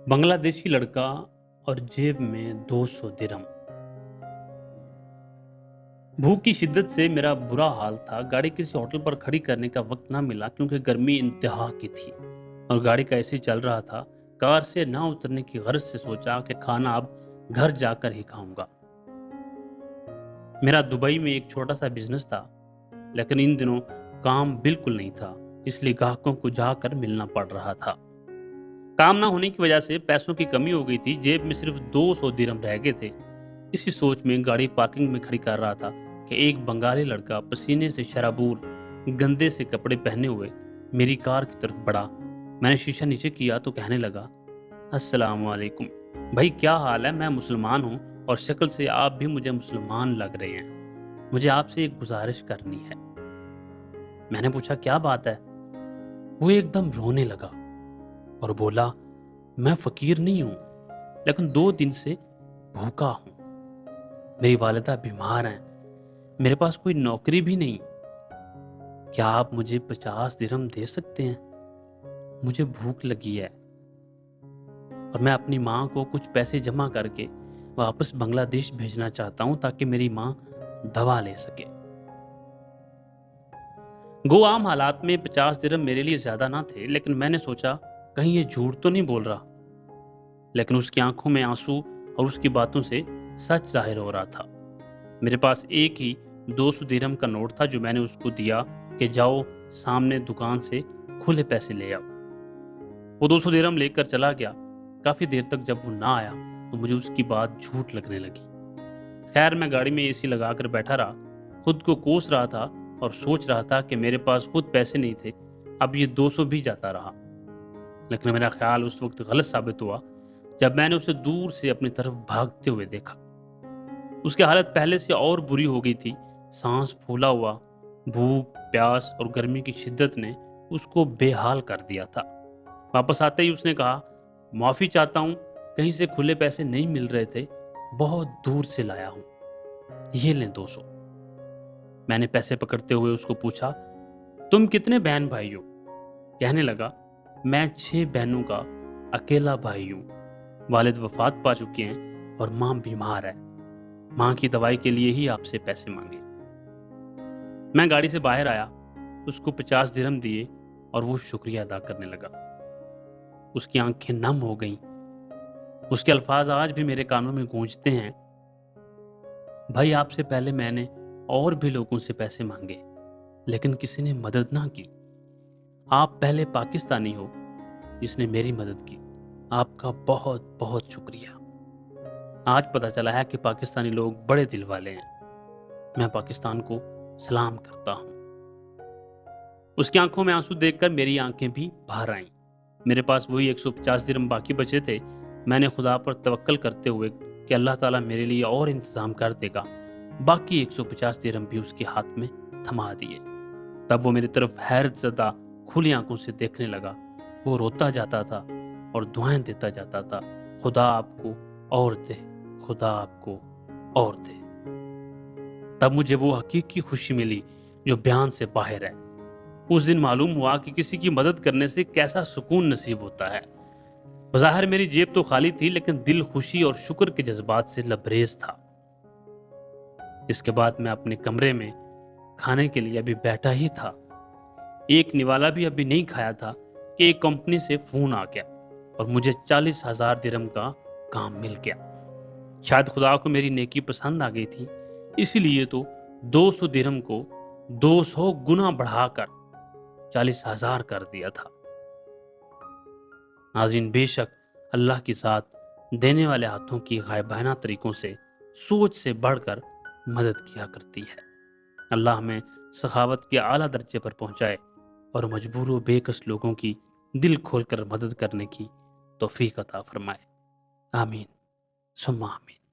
بنگلہ دیشی لڑکا اور جیب میں 200 درم۔ بھوک کی شدت سے میرا برا حال تھا۔ گاڑی کسی ہوٹل پر کھڑی کرنے کا وقت نہ ملا کیونکہ گرمی انتہا کی تھی اور گاڑی کا ایسی چل رہا تھا۔ کار سے نہ اترنے کی غرض سے سوچا کہ کھانا اب گھر جا کر ہی کھاؤں گا۔ میرا دبئی میں ایک چھوٹا سا بزنس تھا، لیکن ان دنوں کام بالکل نہیں تھا، اس لیے گاہکوں کو جا کر ملنا پڑ رہا تھا۔ کام نہ ہونے کی وجہ سے پیسوں کی کمی ہو گئی تھی، جیب میں صرف 200 درم رہ گئے تھے۔ اسی سوچ میں گاڑی پارکنگ میں کھڑی کر رہا تھا کہ ایک بنگالی لڑکا پسینے سے شرابور، گندے سے کپڑے پہنے ہوئے میری کار کی طرف بڑھا۔ میں نے شیشہ نیچے کیا تو کہنے لگا، السلام علیکم بھائی، کیا حال ہے؟ میں مسلمان ہوں اور شکل سے آپ بھی مجھے مسلمان لگ رہے ہیں۔ مجھے آپ سے ایک گزارش کرنی ہے۔ میں نے پوچھا کیا بات ہے؟ وہ ایک دم رونے لگا اور بولا، میں فقیر نہیں ہوں، لیکن 2 دن سے بھوکا ہوں۔ میری والدہ بیمار ہیں، میرے پاس کوئی نوکری بھی نہیں۔ کیا آپ مجھے 50 درم دے سکتے ہیں؟ مجھے بھوک لگی ہے اور میں اپنی ماں کو کچھ پیسے جمع کر کے واپس بنگلہ دیش بھیجنا چاہتا ہوں تاکہ میری ماں دوا لے سکے۔ گو عام حالات میں 50 درم میرے لیے زیادہ نہ تھے، لیکن میں نے سوچا کہیں یہ جھوٹ تو نہیں بول رہا۔ لیکن اس کی آنکھوں میں آنسو اور اس کی باتوں سے سچ ظاہر ہو رہا تھا۔ میرے پاس ایک ہی 200 درم کا نوٹ تھا جو میں نے اس کو دیا کہ جاؤ سامنے دکان سے کھلے پیسے لے آؤ۔ وہ 200 درم لے کر چلا گیا۔ کافی دیر تک جب وہ نہ آیا تو مجھے اس کی بات جھوٹ لگنے لگی۔ خیر، میں گاڑی میں اے سی لگا کر بیٹھا رہا، خود کو کوس رہا تھا اور سوچ رہا تھا کہ میرے پاس خود پیسے نہیں تھے، اب یہ 200 بھی جاتا رہا۔ لیکن میرا خیال اس وقت غلط ثابت ہوا جب میں نے اسے دور سے اپنی طرف بھاگتے ہوئے دیکھا۔ اس کی حالت پہلے سے اور بری ہو گئی تھی، سانس پھولا ہوا، بھوک، پیاس اور گرمی کی شدت نے اس کو بے حال کر دیا تھا۔ واپس آتے ہی اس نے کہا، معافی چاہتا ہوں، کہیں سے کھلے پیسے نہیں مل رہے تھے، بہت دور سے لایا ہوں، یہ لیں 200۔ میں نے پیسے پکڑتے ہوئے اس کو پوچھا، تم کتنے بہن بھائی ہو؟ کہنے لگا، میں 6 بہنوں کا اکیلا بھائی ہوں، والد وفات پا چکے ہیں اور ماں بیمار ہے، ماں کی دوائی کے لیے ہی آپ سے پیسے مانگے۔ میں گاڑی سے باہر آیا، اس کو 50 درم دیے اور وہ شکریہ ادا کرنے لگا۔ اس کی آنکھیں نم ہو گئیں۔ اس کے الفاظ آج بھی میرے کانوں میں گونجتے ہیں، بھائی آپ سے پہلے میں نے اور بھی لوگوں سے پیسے مانگے لیکن کسی نے مدد نہ کی، آپ پہلے پاکستانی ہو جس نے میری مدد کی، آپ کا بہت بہت شکریہ۔ آج پتہ چلا ہے کہ پاکستانی لوگ بڑے دل والے ہیں، میں پاکستان کو سلام کرتا ہوں۔ اس کی آنکھوں میں آنسو دیکھ کر میری آنکھیں بھی باہر آئیں۔ میرے پاس وہی 150 درم باقی بچے تھے۔ میں نے خدا پر توکل کرتے ہوئے کہ اللہ تعالیٰ میرے لیے اور انتظام کر دے گا، باقی 150 درم بھی اس کے ہاتھ میں تھما دیے۔ تب وہ میری طرف حیرت زدہ کھلی آنکھوں سے دیکھنے لگا۔ وہ روتا جاتا تھا اور دعائیں دیتا جاتا تھا، خدا آپ کو اور دے، خدا آپ کو اور دے۔ تب مجھے وہ حقیقی خوشی ملی جو بیان سے باہر ہے۔ اس دن معلوم ہوا کہ کسی کی مدد کرنے سے کیسا سکون نصیب ہوتا ہے۔ بظاہر میری جیب تو خالی تھی لیکن دل خوشی اور شکر کے جذبات سے لبریز تھا۔ اس کے بعد میں اپنے کمرے میں کھانے کے لیے ابھی بیٹھا ہی تھا، ایک نوالا بھی ابھی نہیں کھایا تھا کہ ایک کمپنی سے فون آ گیا اور مجھے 40,000 درم کا کام مل گیا۔ شاید خدا کو میری نیکی پسند آ گئی تھی، اسی لیے تو 200 درم کو 200 گنا بڑھا کر 40,000 کر دیا تھا۔ ناظرین، بے شک اللہ کی ذات دینے والے ہاتھوں کی غائبانہ طریقوں سے سوچ سے بڑھ کر مدد کیا کرتی ہے۔ اللہ ہمیں سخاوت کے اعلیٰ درجے پر پہنچائے اور مجبور و بے کس لوگوں کی دل کھول کر مدد کرنے کی توفیق عطا فرمائے۔ آمین ثم آمین۔